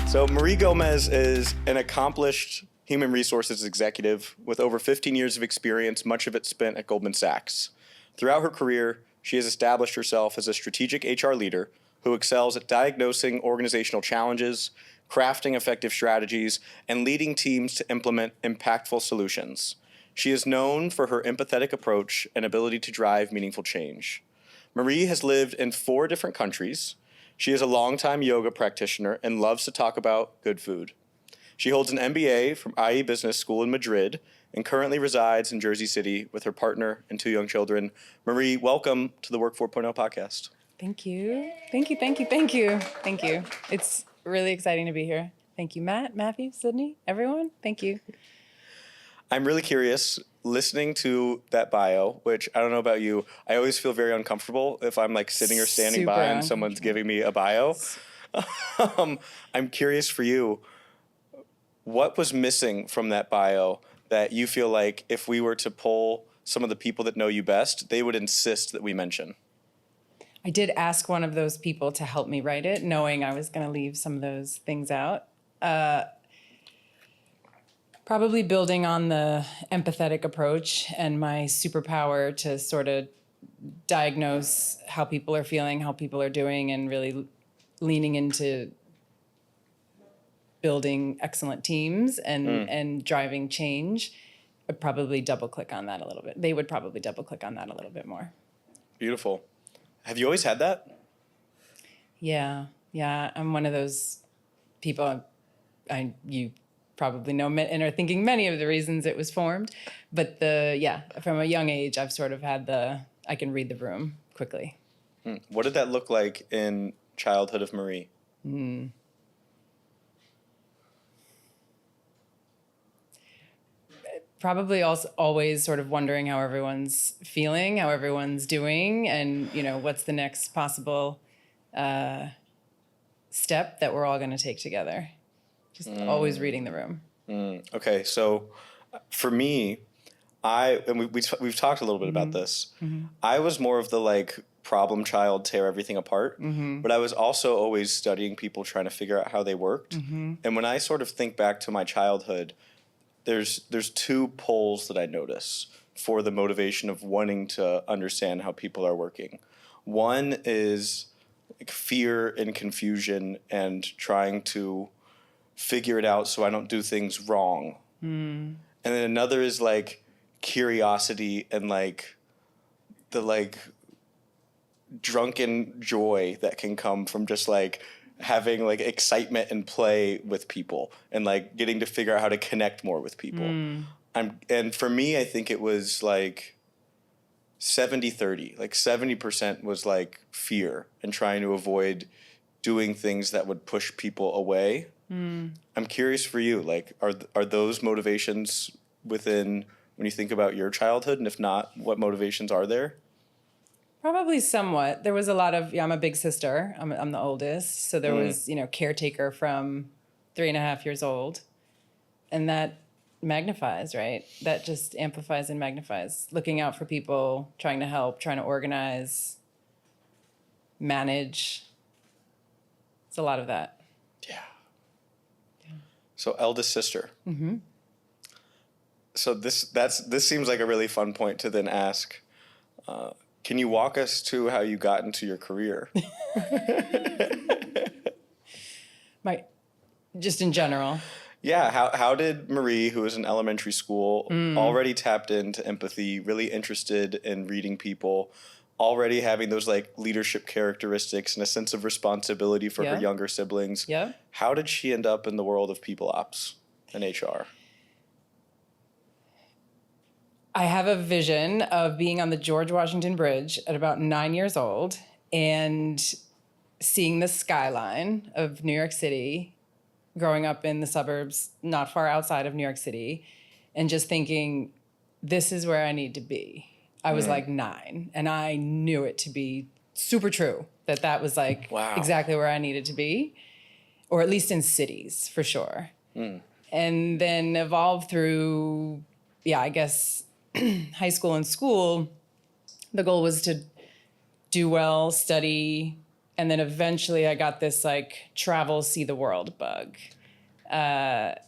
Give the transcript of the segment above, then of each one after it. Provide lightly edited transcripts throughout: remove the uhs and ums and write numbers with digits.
So Marie Gomez is an accomplished human resources executive with over 15 years of experience, much of it spent at Goldman Sachs. Throughout her career, she has established herself as a strategic HR leader who excels at diagnosing organizational challenges, crafting effective strategies, and leading teams to implement impactful solutions. She is known for her empathetic approach and ability to drive meaningful change. Marie has lived in 4 different countries. She is a longtime yoga practitioner and loves to talk about good food. She holds an MBA from IE Business School in Madrid and currently resides in Jersey City with her partner and 2 young children. Marie, welcome to the Work 4.0 podcast. Thank you. Thank you. It's really exciting to be here. Thank you, Matt, Matthew, Sydney, everyone. Thank you. I'm really curious, listening to that bio, which I don't know about you, I always feel very uncomfortable if I'm like sitting or standing Super by and someone's giving me a bio. I'm curious for you, what was missing from that bio that you feel like if we were to poll some of the people that know you best, they would insist that we mention? I did ask one of those people to help me write it, knowing I was going to leave some of those things out. Probably building on the empathetic approach and my superpower to sort of diagnose how people are feeling, how people are doing, and really leaning into building excellent teams and driving change. I'd probably double click on that a little bit. They would probably double click on that a little bit more. Beautiful. Have you always had that? Yeah. I'm one of those people. You probably know and are thinking many of the reasons it was formed, but from a young age, I've sort of had I can read the room quickly. What did that look like in childhood of Marie? Probably also always sort of wondering how everyone's feeling, how everyone's doing, and what's the next possible step that we're all going to take together. Just always reading the room. Okay, so for me, we've talked a little bit about this. I was more of the like problem child, tear everything apart, but I was also always studying people, trying to figure out how they worked. And when I sort of think back to my childhood, there's 2 poles that I notice for the motivation of wanting to understand how people are working. One is like fear and confusion and trying to figure it out so I don't do things wrong. And then another is like curiosity and like the like drunken joy that can come from just like having like excitement and play with people and like getting to figure out how to connect more with people. And for me, I think it was like 70-30, like 70% was like fear and trying to avoid doing things that would push people away. I'm curious for you, like, are those motivations within when you think about your childhood? And if not, what motivations are there? Probably somewhat. There was a lot of, I'm a big sister. I'm the oldest. So there was, caretaker from 3.5 years old. And that magnifies, right? That just amplifies and magnifies. Looking out for people, trying to help, trying to organize, manage. It's a lot of that. Yeah. So eldest sister. So this seems like a really fun point to then ask. Can you walk us to how you got into your career? Just in general. Yeah. How did Marie, who was in elementary school, already tapped into empathy, really interested in reading people, already having those like leadership characteristics and a sense of responsibility for her younger siblings? Yeah. How did she end up in the world of people ops and HR? I have a vision of being on the George Washington Bridge at about 9 years old and seeing the skyline of New York City, growing up in the suburbs not far outside of New York City, and just thinking, this is where I need to be. I was like 9, and I knew it to be super true, that was like exactly where I needed to be, or at least in cities, for sure. And then evolved through, I guess, high school and school. The goal was to do well, study, And then eventually I got this like travel, see the world bug. That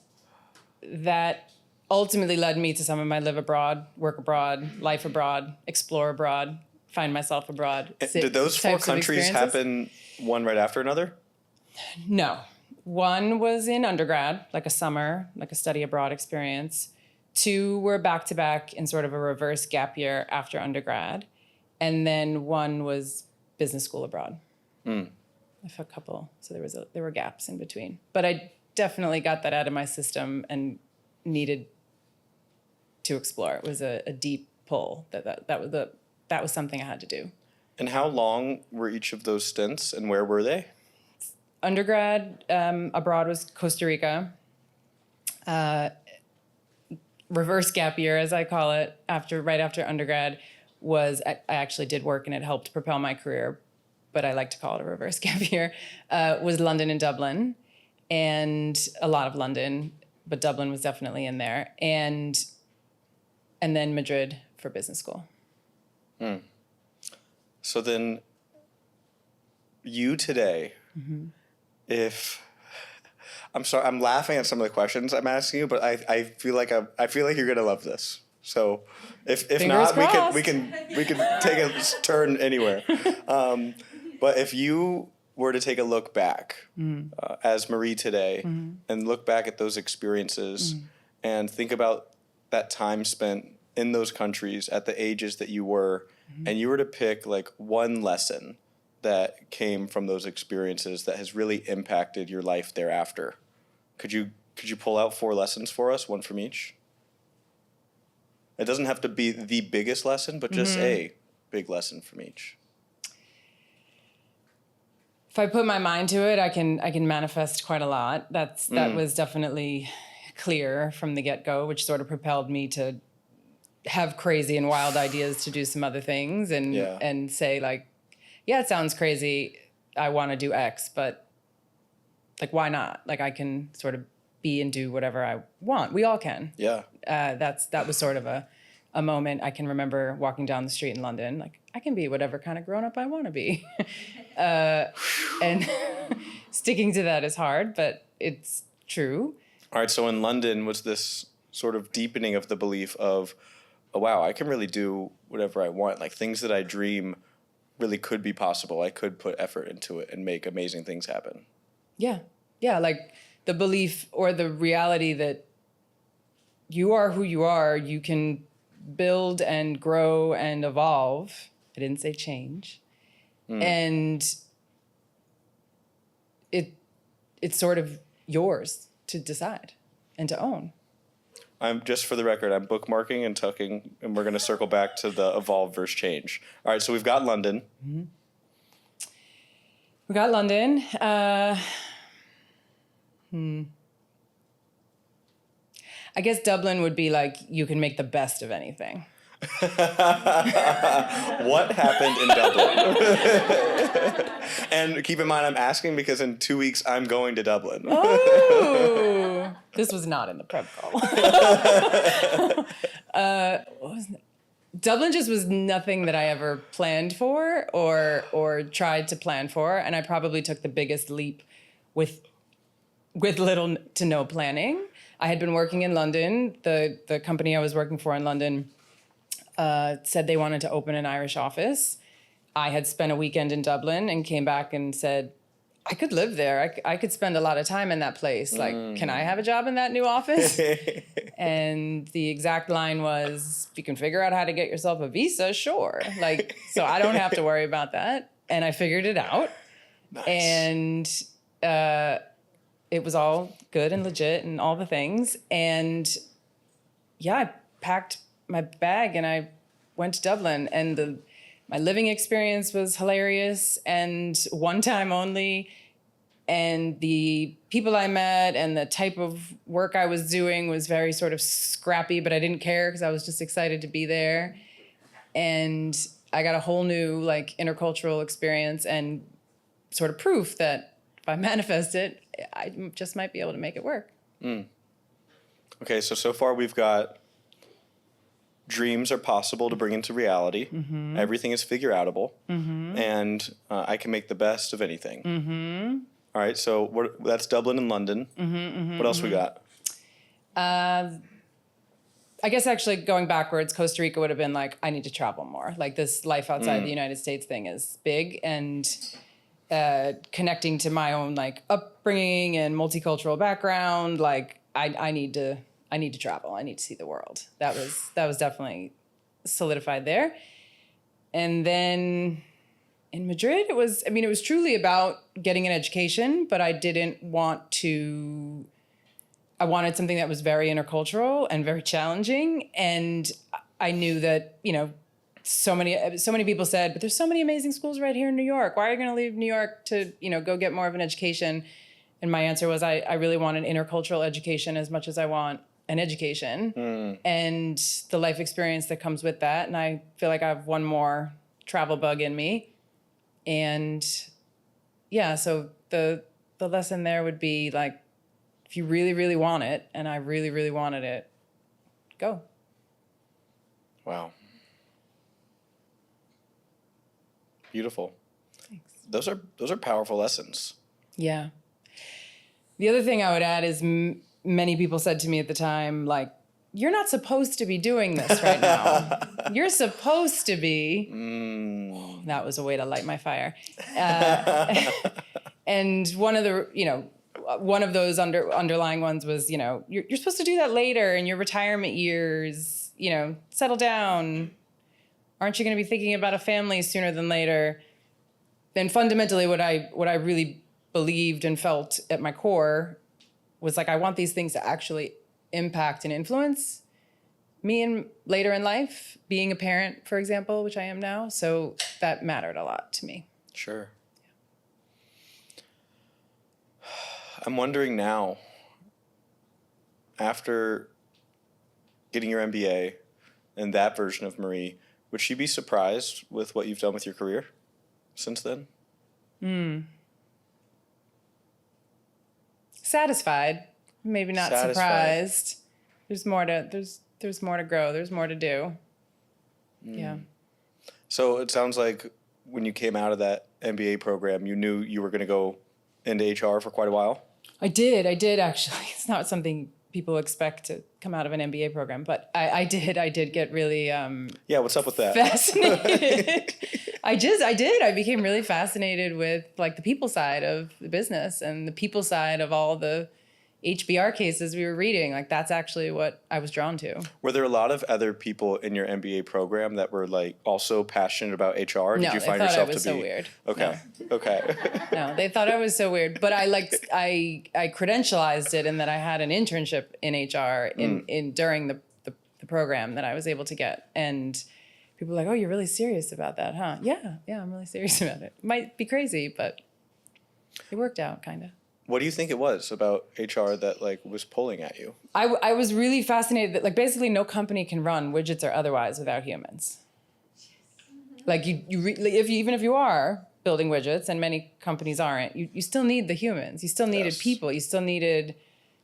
ultimately led me to some of my live abroad, work abroad, life abroad, explore abroad, find myself abroad. Did those four countries happen one right after another? No. One was in undergrad, like a summer, like a study abroad experience. Two were back-to-back in sort of a reverse gap year after undergrad. And then one was business school abroad. A couple. So there were gaps in between. But I definitely got that out of my system and needed to explore. It was a deep pull. That was something I had to do. And how long were each of those stints, and where were they? Undergrad abroad was Costa Rica. Reverse gap year, as I call it, right after undergrad, was I actually did work and it helped propel my career, but I like to call it a reverse gap year. Was London and Dublin, and a lot of London, but Dublin was definitely in there, and then Madrid for business school. So then, you today, if I'm sorry, I'm laughing at some of the questions I'm asking you, but I feel like you're gonna love this. So if Fingers not, crossed. we can take a turn anywhere. But if you were to take a look back as Marie today and look back at those experiences and think about that time spent in those countries at the ages that you were, and you were to pick like one lesson that came from those experiences that has really impacted your life thereafter, could you pull out 4 lessons for us, one from each? It doesn't have to be the biggest lesson, but just a big lesson from each. If I put my mind to it, I can manifest quite a lot. That was definitely clear from the get-go, which sort of propelled me to have crazy and wild ideas to do some other things and say like, yeah, it sounds crazy. I want to do X, but like, why not? Like, I can sort of be and do whatever I want. We all can. Yeah. That was sort of a moment. I can remember walking down the street in London, like, I can be whatever kind of grown-up I want to be. And sticking to that is hard, but it's true. All right, so in London was this sort of deepening of the belief of, oh, wow, I can really do whatever I want. Like, things that I dream really could be possible. I could put effort into it and make amazing things happen. Yeah. Yeah, like the belief or the reality that you are who you are, you can build and grow and evolve. I didn't say change. And it's sort of yours to decide and to own. I'm just for the record, I'm bookmarking and tucking, and we're going to circle back to the evolve versus change. All right, so we've got London. We got London. I guess Dublin would be like, you can make the best of anything. What happened in Dublin? And keep in mind, I'm asking because in 2 weeks, I'm going to Dublin. Oh, this was not in the prep call. Dublin just was nothing that I ever planned for or tried to plan for, and I probably took the biggest leap with little to no planning. I had been working in London. The company I was working for in London said they wanted to open an Irish office. I had spent a weekend in Dublin and came back and said, I could live there. I could spend a lot of time in that place. Like, can I have a job in that new office? And the exact line was, if you can figure out how to get yourself a visa, sure. Like, so I don't have to worry about that. And I figured it out. Nice. And it was all good and legit and all the things. And yeah, I packed my bag and I went to Dublin, and my living experience was hilarious and one time only. And the people I met and the type of work I was doing was very sort of scrappy, but I didn't care because I was just excited to be there. And I got a whole new like intercultural experience and sort of proof that if I manifest it, I just might be able to make it work. Okay, so far we've got dreams are possible to bring into reality. Mm-hmm. Everything is figure-outable. Mm-hmm. And I can make the best of anything. Mm-hmm. All right, so that's Dublin and London. Mm-hmm, mm-hmm, what else we got? I guess actually going backwards, Costa Rica would have been like, I need to travel more. Like this life outside the United States thing is big, and connecting to my own like upbringing and multicultural background, like I need to travel. I need to see the world. That was definitely solidified there. And then in Madrid, it was truly about getting an education, but I wanted something that was very intercultural and very challenging. And I knew that, so many people said, but there's so many amazing schools right here in New York. Why are you going to leave New York to, go get more of an education? And my answer was, I really want an intercultural education as much as I want an education and the life experience that comes with that. And I feel like I have one more travel bug in me. And yeah, so the lesson there would be like, if you really, really want it, and I really, really wanted it, go. Wow. Beautiful. Thanks. Those are powerful lessons. Yeah. The other thing I would add is many people said to me at the time, like, you're not supposed to be doing this right now. You're supposed to be. That was a way to light my fire. And one of those underlying ones was, you're supposed to do that later in your retirement years, settle down. Aren't you going to be thinking about a family sooner than later? Then fundamentally what I really believed and felt at my core was like, I want these things to actually impact and influence me later in life, being a parent, for example, which I am now. So that mattered a lot to me. Sure. I'm wondering now, after getting your MBA and that version of Marie, would she be surprised with what you've done with your career since then? Satisfied, maybe not surprised. There's more to grow. There's more to do. Yeah. So it sounds like when you came out of that MBA program, you knew you were going to go into HR for quite a while. I did actually. It's not something people expect to come out of an MBA program, but I did get really yeah, what's up with that? Fascinated. I did. I became really fascinated with like the people side of the business and the people side of all the HBR cases we were reading. Like that's actually what I was drawn to. Were there a lot of other people in your MBA program that were like also passionate about HR? Did you find yourself to be so weird? Okay. No. Okay. No, they thought I was so weird, but I credentialized it in that I had an internship in HR during the program that I was able to get. And people were like, "Oh, you're really serious about that, huh?" Yeah, I'm really serious about it. Might be crazy, but it worked out kind of. What do you think it was about HR that like was pulling at you? I was really fascinated that like basically no company can run, widgets or otherwise, without humans. Like even if you are building widgets, and many companies aren't, you still need the humans. You still needed people. You still needed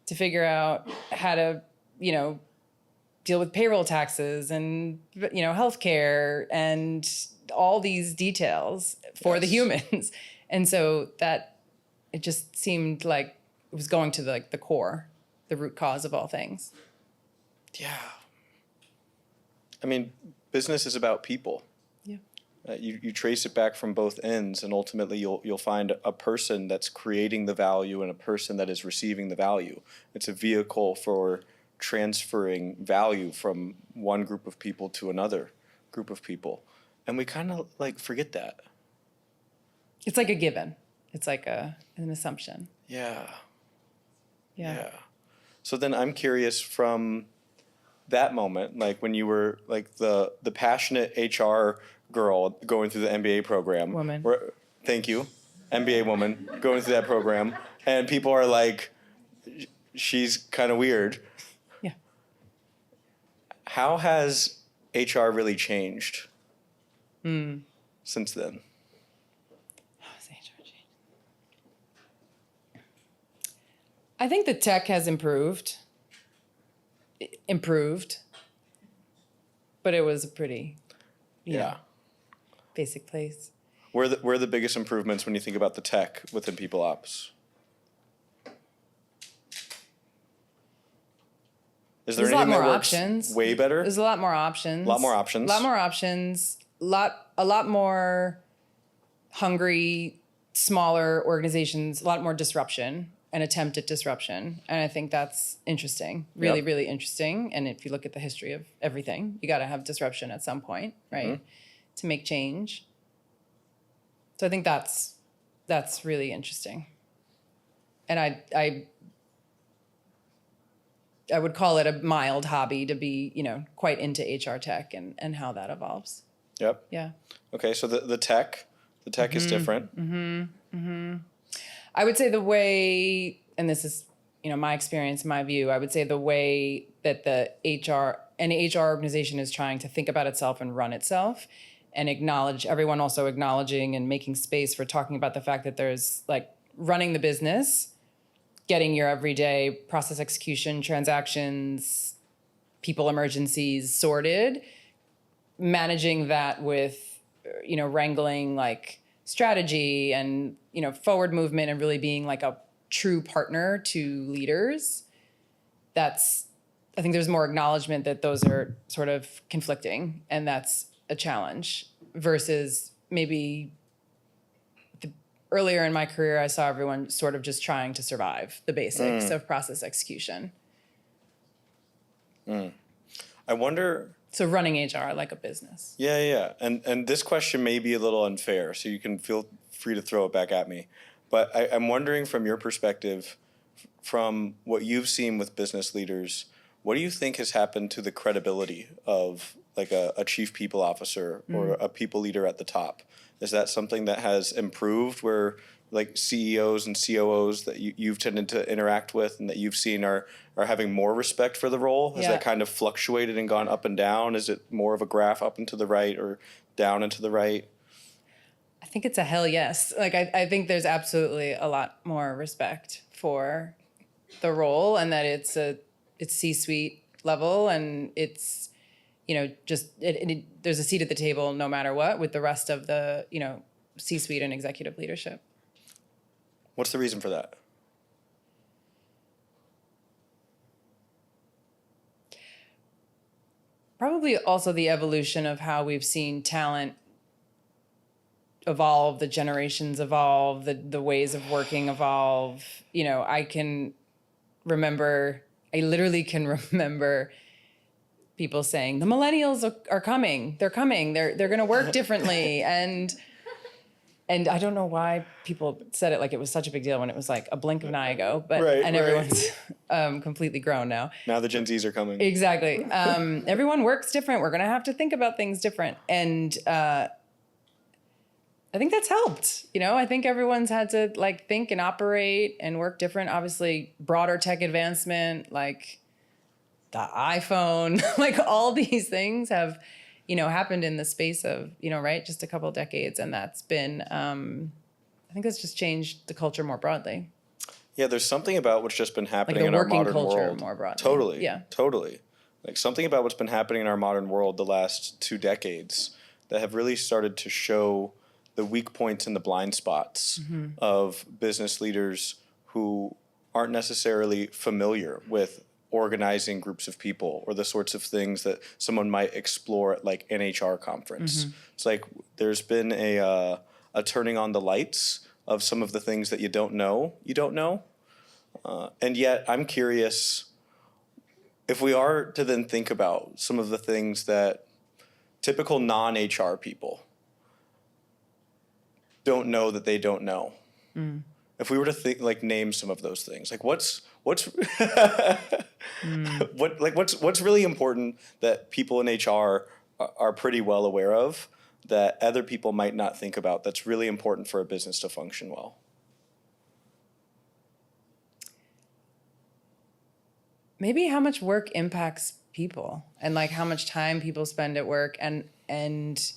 to figure out how to deal with payroll taxes and healthcare and all these details for the humans. And so that. It just seemed like it was going to the core, the root cause of all things. Yeah. I mean, business is about people. Yeah. You trace it back from both ends, and ultimately you'll find a person that's creating the value and a person that is receiving the value. It's a vehicle for transferring value from one group of people to another group of people, and we kind of like forget that. It's like a given. It's like an assumption. Yeah. Yeah. So then I'm curious from that moment, like when you were like the passionate HR girl going through the MBA program. Woman. Thank you. MBA woman going through that program. And people are like, she's kind of weird. Yeah. How has HR really changed since then? I think the tech has improved. but it was a pretty, you Yeah. know, basic place. Where are the biggest improvements when you think about the tech within people ops? Is there There's a lot anything that more works options. way better? There's a lot more options. A lot more options. A lot more options. A lot more hungry, smaller organizations. A lot more disruption, an attempt at disruption, and I think that's interesting. Really, Yep. really interesting. And if you look at the history of everything, you got to have disruption at some point, right, to make change. So I think that's really interesting, and I would call it a mild hobby to be, quite into HR tech and how that evolves. Yep. Yeah. Okay, so the tech is different. I would say the way, and this is, my experience, my view, I would say the way that any HR organization is trying to think about itself and run itself and everyone also acknowledging and making space for talking about the fact that there's like running the business, getting your everyday process execution, transactions, people emergencies sorted, managing that with, wrangling like strategy and, forward movement and really being like a true partner to leaders. I think there's more acknowledgement that those are sort of conflicting, and that's a challenge versus maybe earlier in my career, I saw everyone sort of just trying to survive the basics of process execution. I wonder. So running HR like a business. Yeah. And this question may be a little unfair, so you can feel free to throw it back at me. But I'm wondering from your perspective, from what you've seen with business leaders, what do you think has happened to the credibility of like a chief people officer or a people leader at the top? Is that something that has improved where like CEOs and COOs that you've tended to interact with and that you've seen are having more respect for the role? Has that kind of fluctuated and gone up and down? Is it more of a graph up and to the right or down and to the right? I think it's a hell yes. Like I think there's absolutely a lot more respect for the role, and that it's C-suite level, and it's there's a seat at the table no matter what with the rest of the C-suite and executive leadership. What's the reason for that? Probably also the evolution of how we've seen talent evolve, the generations evolve, the ways of working evolve. I literally can remember people saying the millennials are coming. They're coming. They're going to work differently. And I don't know why people said it like it was such a big deal when it was like a blink of an eye ago. But everyone's completely grown now. Now the Gen Zs are coming. Exactly. Everyone works different. We're going to have to think about things different. And I think that's helped. I think everyone's had to like think and operate and work different. Obviously, broader tech advancement, like the iPhone, like all these things have, happened in the space of, just a couple of decades. And that's been, I think that's just changed the culture more broadly. Yeah, there's something about what's just been happening Like in the our working modern culture world. more broadly. Totally. Yeah. Totally. Like something about what's been happening in our modern world the last 2 decades that have really started to show the weak points and the blind spots of business leaders who aren't necessarily familiar with organizing groups of people or the sorts of things that someone might explore at like an HR conference. It's like there's been a turning on the lights of some of the things that you don't know. And yet I'm curious if we are to then think about some of the things that typical non-HR people don't know that they don't know. If we were to name some of those things, like what's what's really important that people in HR are pretty well aware of that other people might not think about that's really important for a business to function well? Maybe how much work impacts people and like how much time people spend at work and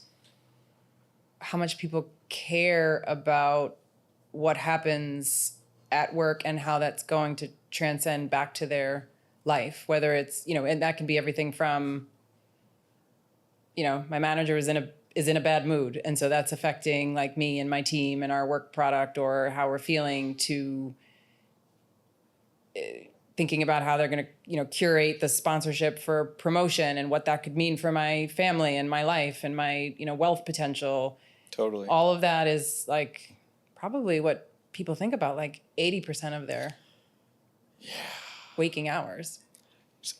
how much people care about what happens at work and how that's going to transcend back to their life, whether it's, and that can be everything from my manager is in a bad mood, and so that's affecting like me and my team and our work product or how we're feeling, to thinking about how they're going to curate the sponsorship for promotion and what that could mean for my family and my life and my wealth potential. Totally. All of that is like probably what people think about, like 80% of their waking hours.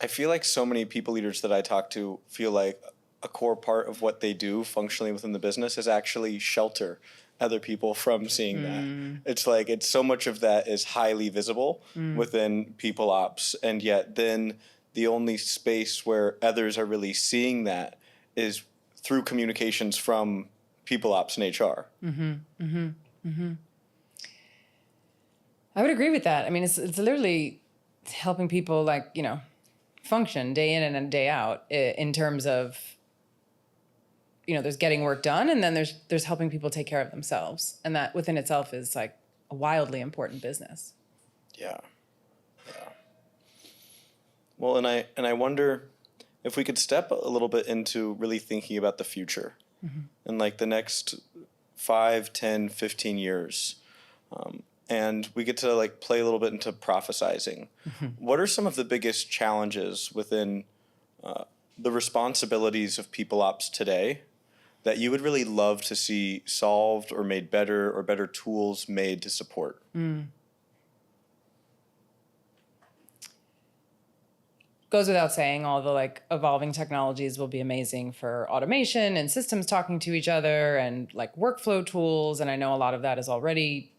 I feel like so many people leaders that I talk to feel like a core part of what they do functionally within the business is actually shelter other people from seeing that. It's like, it's so much of that is highly visible within people ops, and yet then the only space where others are really seeing that is through communications from people ops and HR. I would agree with that. I mean, it's literally helping people like, function day in and day out in terms of, there's getting work done, and then there's helping people take care of themselves. And that within itself is like a wildly important business. Yeah. Well, and I wonder if we could step a little bit into really thinking about the future and like the next 5, 10, 15 years. And we get to like play a little bit into prophesizing. What are some of the biggest challenges within the responsibilities of people ops today that you would really love to see solved or made better, or better tools made to support? Goes without saying, all the like evolving technologies will be amazing for automation and systems talking to each other and like workflow tools. And I know a lot of that is already,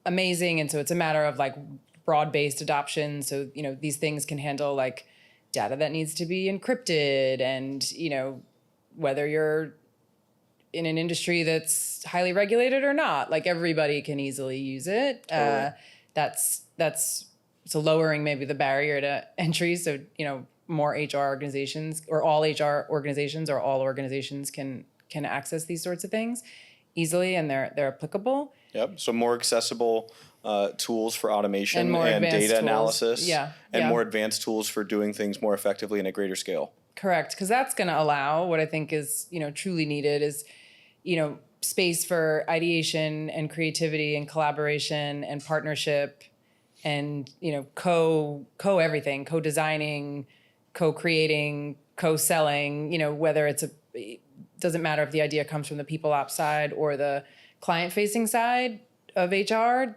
amazing. And so it's a matter of like broad-based adoption. So, these things can handle like data that needs to be encrypted, and, whether you're in an industry that's highly regulated or not, like everybody can easily use it. Totally. That's so lowering maybe the barrier to entry. So, more HR organizations, or all HR organizations, or all organizations can access these sorts of things easily, and they're applicable. Yep. So more accessible tools for automation and data tools. analysis, and more advanced tools for doing things more effectively in a greater scale. Correct, because that's going to allow what I think is truly needed is space for ideation and creativity and collaboration and partnership, and co everything, co-designing, co-creating, co-selling. Whether it doesn't matter if the idea comes from the people ops side or the client-facing side of HR,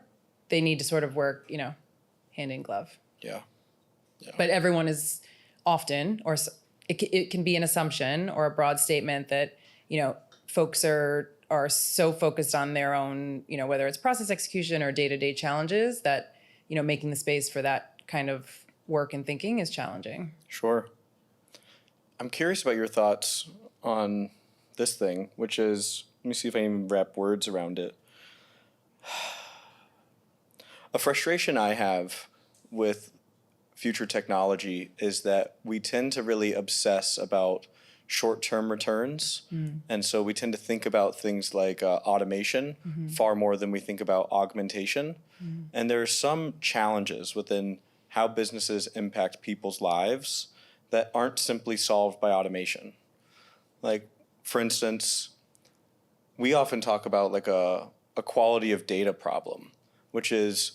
they need to sort of work, hand in glove. Yeah. But everyone is often, or it can be an assumption or a broad statement that, folks are so focused on their own, whether it's process execution or day-to-day challenges, that, making the space for that kind of work and thinking is challenging. Sure. I'm curious about your thoughts on this thing, which is, let me see if I can even wrap words around it. A frustration I have with future technology is that we tend to really obsess about short-term returns. And so we tend to think about things like automation far more than we think about augmentation. And there are some challenges within how businesses impact people's lives that aren't simply solved by automation. Like, for instance, we often talk about like a quality of data problem, which is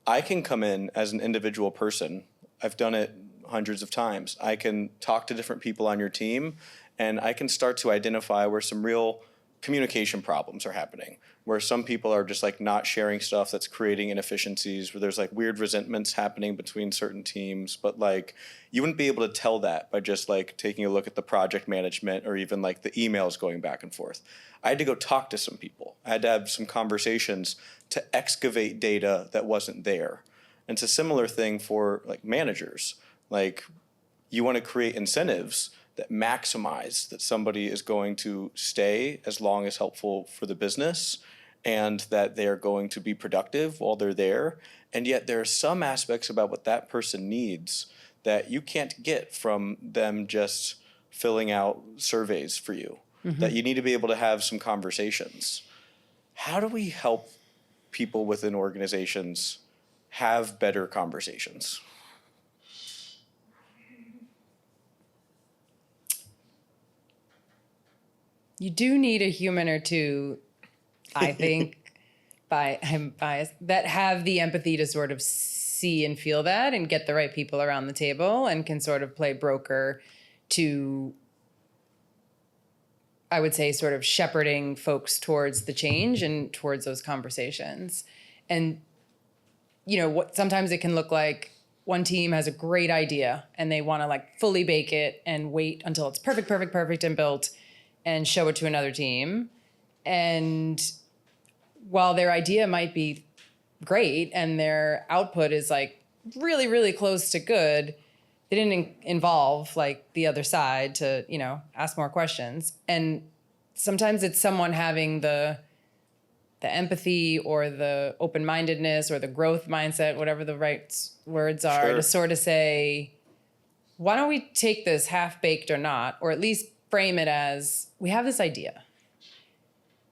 I can come in as an individual person. I've done it hundreds of times. I can talk to different people on your team, and I can start to identify where some real communication problems are happening, where some people are just like not sharing stuff that's creating inefficiencies, where there's like weird resentments happening between certain teams. But like, you wouldn't be able to tell that by just like taking a look at the project management or even like the emails going back and forth. I had to go talk to some people. I had to have some conversations to excavate data that wasn't there. And it's a similar thing for like managers. Like, you want to create incentives that maximize that somebody is going to stay as long as helpful for the business, and that they're going to be productive while they're there. And yet there are some aspects about what that person needs that you can't get from them just filling out surveys for you, that you need to be able to have some conversations. How do we help people within organizations have better conversations? You do need a human or two, I think, I'm biased, that have the empathy to sort of see and feel that and get the right people around the table and can sort of play broker to, I would say, sort of shepherding folks towards the change and towards those conversations. And, what sometimes it can look like one team has a great idea and they want to like fully bake it and wait until it's perfect and built and show it to another team. And while their idea might be great and their output is like really, really close to good, they didn't involve like the other side to, ask more questions. And sometimes it's someone having the empathy or the open-mindedness or the growth mindset, whatever the right words are, Sure. to sort of say, why don't we take this half-baked or not, or at least frame it as, we have this idea.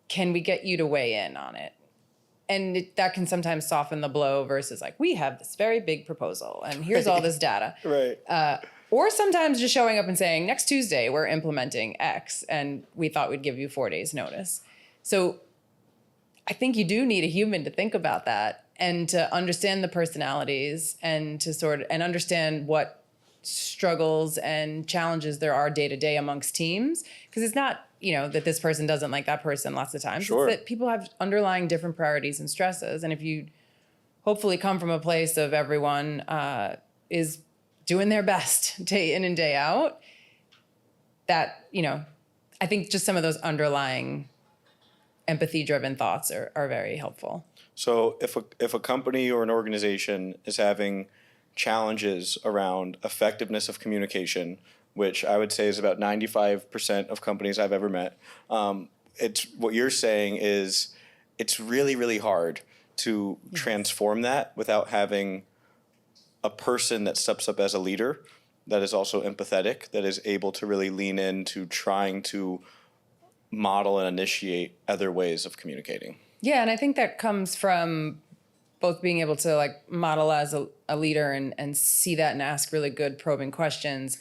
Can we get you to weigh in on it? And that can sometimes soften the blow versus like, we have this very big proposal and here's all this data. Right. Or sometimes just showing up and saying, next Tuesday, we're implementing X and we thought we'd give you 4 days notice. So I think you do need a human to think about that and to understand the personalities and to understand what struggles and challenges there are day to day amongst teams. Because it's not, that this person doesn't like that person lots of times. Sure. It's that people have underlying different priorities and stresses. And if you hopefully come from a place of everyone is doing their best day in and day out, that, I think just some of those underlying empathy-driven thoughts are very helpful. So if a company or an organization is having challenges around effectiveness of communication, which I would say is about 95% of companies I've ever met, it's what you're saying is it's really, really hard to transform that without having a person that steps up as a leader that is also empathetic, that is able to really lean into trying to model and initiate other ways of communicating. Yeah, and I think that comes from both being able to like model as a leader and see that and ask really good probing questions,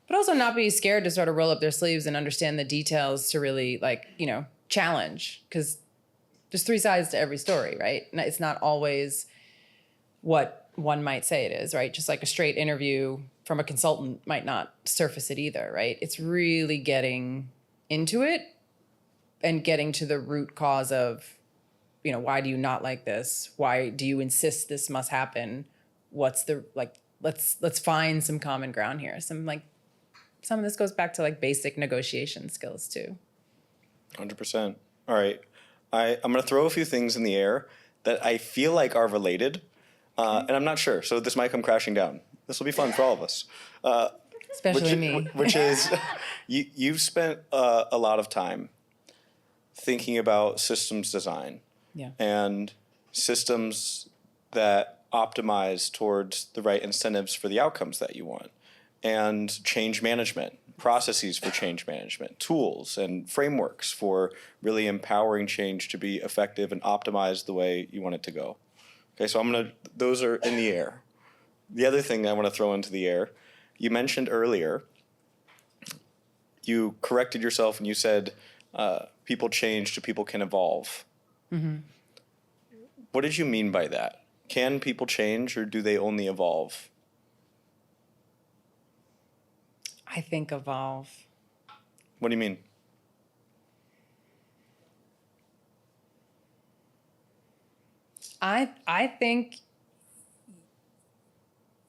but also not be scared to sort of roll up their sleeves and understand the details to really like, challenge, because there's 3 sides to every story, right? And it's not always what one might say it is, right? Just like a straight interview from a consultant might not surface it either, right? It's really getting into it and getting to the root cause of, why do you not like this? Why do you insist this must happen? What's the, like, let's find some common ground here. Some of this goes back to like basic negotiation skills too. 100%. All right. I'm going to throw a few things in the air that I feel like are related, and I'm not sure. So this might come crashing down. This will be fun for all of us. Especially me. Which is, you've spent a lot of time thinking about systems design. Yeah. And systems that optimize towards the right incentives for the outcomes that you want, and change management, processes for change management, tools and frameworks for really empowering change to be effective and optimized the way you want it to go. Okay, so those are in the air. The other thing that I want to throw into the air, you mentioned earlier, you corrected yourself and you said people change to people can evolve. Mm-hmm. What did you mean by that? Can people change or do they only evolve? I think evolve. What do you mean? I think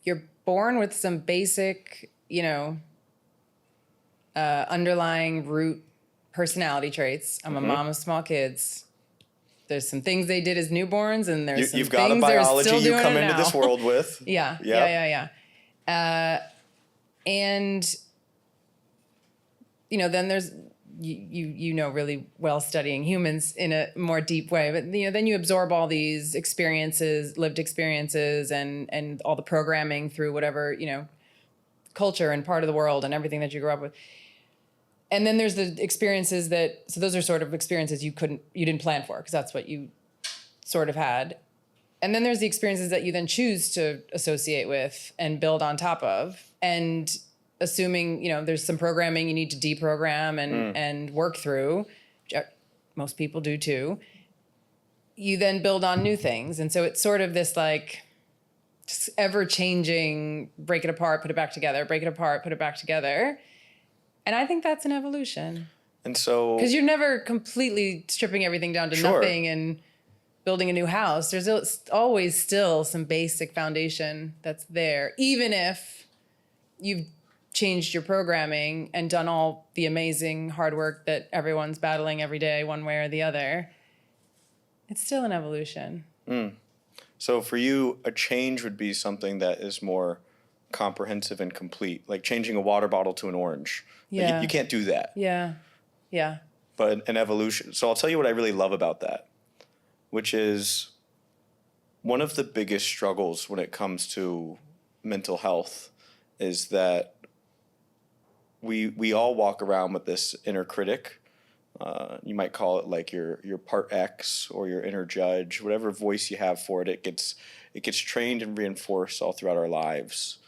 you're born with some basic, underlying root personality traits. I'm a mom of small kids. There's some things they did as newborns, and there's some you've got a things they're biology still you doing come it into now. this world with. Yeah. And then there's really well studying humans in a more deep way, but then you absorb all these experiences, lived experiences, and all the programming through whatever culture and part of the world and everything that you grew up with. And then there's the experiences so those are sort of experiences you didn't plan for because that's what you sort of had. And then there's the experiences that you then choose to associate with and build on top of. And assuming, there's some programming you need to deprogram and work through, which most people do too, you then build on new things. And so it's sort of this like just ever-changing, break it apart, put it back together, break it apart, put it back together. And I think that's an evolution. And so... Because you're never completely stripping everything down to nothing and building a new house. There's always still some basic foundation that's there, even if you've changed your programming and done all the amazing hard work that everyone's battling every day, one way or the other. It's still an evolution. So for you, a change would be something that is more comprehensive and complete, like changing a water bottle to an orange. Yeah. Like you can't do that. Yeah. Yeah. But an evolution. So I'll tell you what I really love about that, which is one of the biggest struggles when it comes to mental health is that we all walk around with this inner critic. You might call it like your part X or your inner judge, whatever voice you have for it. It gets trained and reinforced all throughout our lives,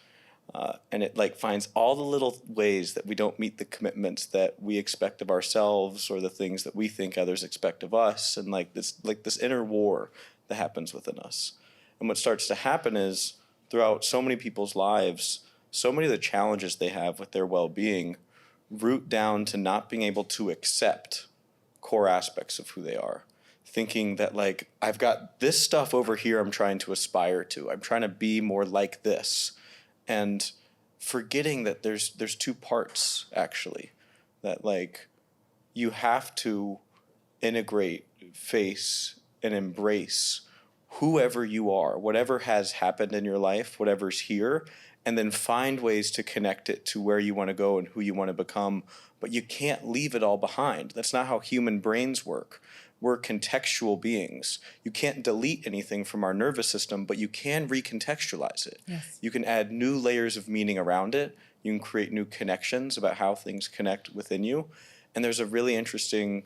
and it like finds all the little ways that we don't meet the commitments that we expect of ourselves or the things that we think others expect of us, and like this inner war that happens within us. And what starts to happen is throughout so many people's lives, so many of the challenges they have with their well-being root down to not being able to accept core aspects of who they are. Thinking that like, I've got this stuff over here I'm trying to aspire to. I'm trying to be more like this. And forgetting that there's two parts, actually. That like, you have to integrate, face, and embrace whoever you are, whatever has happened in your life, whatever's here, and then find ways to connect it to where you want to go and who you want to become. But you can't leave it all behind. That's not how human brains work. We're contextual beings. You can't delete anything from our nervous system, but you can recontextualize it. Yes. You can add new layers of meaning around it. You can create new connections about how things connect within you. And there's a really interesting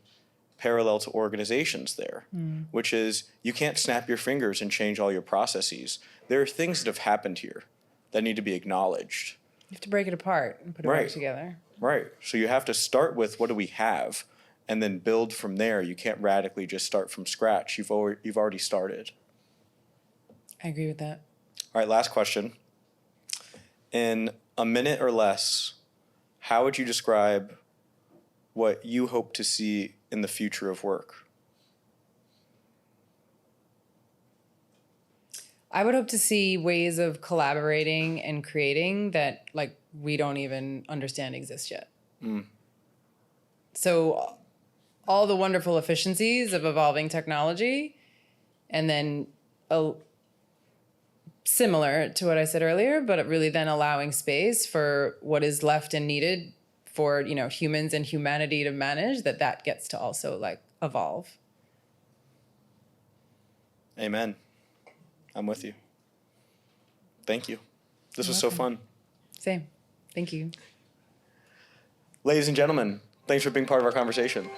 parallel to organizations there, which is you can't snap your fingers and change all your processes. There are things that have happened here that need to be acknowledged. You have to break it apart and put it back together. Right. So you have to start with what do we have and then build from there. You can't radically just start from scratch. You've already started. I agree with that. All right, last question. In a minute or less, how would you describe what you hope to see in the future of work? I would hope to see ways of collaborating and creating that like we don't even understand exist yet. So all the wonderful efficiencies of evolving technology, and then similar to what I said earlier, but really then allowing space for what is left and needed for, humans and humanity to manage, that gets to also like evolve. Amen. I'm with you. Thank you. This was so fun. Same. Thank you. Ladies and gentlemen, thanks for being part of our conversation.